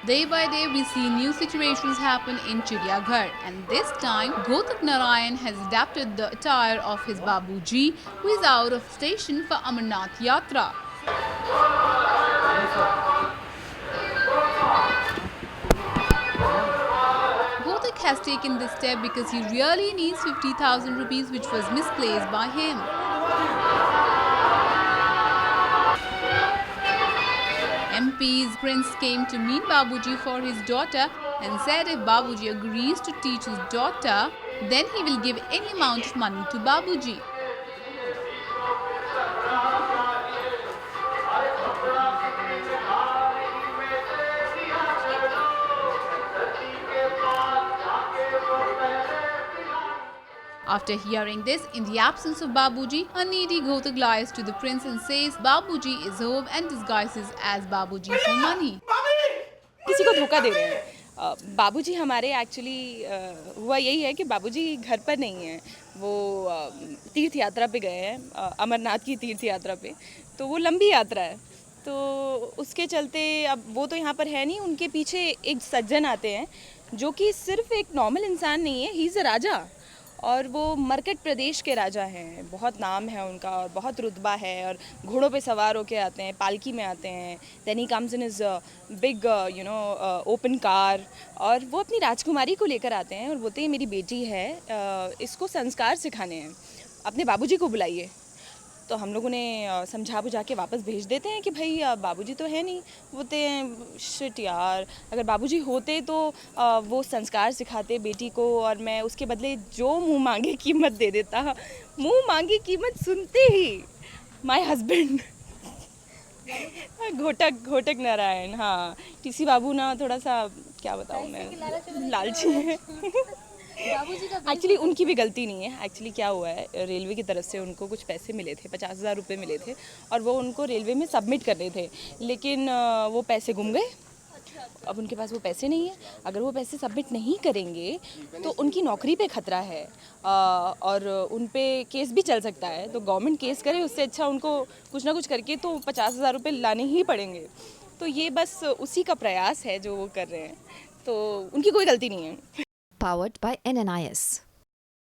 Day by day, we see new situations happen in Chiriyaghar, and this time, Gotak Narayan has adapted the attire of his Babuji, who is out of station for Amarnath Yatra. Gotak has taken this step because he really needs 50,000 rupees, which was misplaced by him. MP's prince came to meet Babuji for his daughter and said if Babuji agrees to teach his daughter, then he will give any amount of money to Babuji. After hearing this, in the absence of Babuji, a needy Gotak lies to the prince and says Babuji is home and disguises as Babuji for money. किसी को धोखा दे रहे हैं। बाबूजी हमारे actually हुआ यही है कि बाबूजी घर पर नहीं है, वो तीर्थ यात्रा पे गए हैं, अमरनाथ की तीर्थ यात्रा पे। तो वो लंबी यात्रा है, तो उसके चलते अब वो तो यहाँ पर है नहीं। उनके पीछे एक सज्जन आते हैं जो कि सिर्फ एक नॉर्मल इंसान नहीं है, ही इज़ अ राजा। और वो मरकट प्रदेश के राजा हैं, बहुत नाम है उनका और बहुत रुतबा है, और घोड़ों पे सवार होके आते हैं, पालकी में आते हैं। Then he comes in is big open car, और वो अपनी राजकुमारी को लेकर आते हैं और बोलते हैं मेरी बेटी है, इसको संस्कार सिखाने हैं, अपने बाबूजी को बुलाइए। तो हम लोगों ने समझा बुझा के वापस भेज देते हैं कि भाई बाबूजी तो है नहीं। बोलते हैं शिट यार, अगर बाबूजी होते तो वो संस्कार सिखाते बेटी को, और मैं उसके बदले जो मुंह मांगे कीमत दे देता। मुंह मांगी कीमत सुनते ही माय हस्बैंड घोटक नारायण, हाँ टीसी बाबू ना थोड़ा सा क्या बताऊँ मैं, लालची है। एक्चुअली उनकी भी गलती नहीं है। एक्चुअली क्या हुआ है, रेलवे की तरफ से उनको कुछ पैसे मिले थे, 50,000 रुपये मिले थे, और वो उनको रेलवे में सबमिट करने थे, लेकिन वो पैसे गुम गए। अब उनके पास वो पैसे नहीं है। अगर वो पैसे सबमिट नहीं करेंगे तो उनकी नौकरी पे खतरा है, और उन पे केस भी चल सकता है। तो गवर्नमेंट केस करे, उससे अच्छा उनको कुछ ना कुछ करके तो 50,000 रुपये लाने ही पड़ेंगे। तो ये बस उसी का प्रयास है जो वो कर रहे हैं, तो उनकी कोई गलती नहीं है। Powered by NNIS.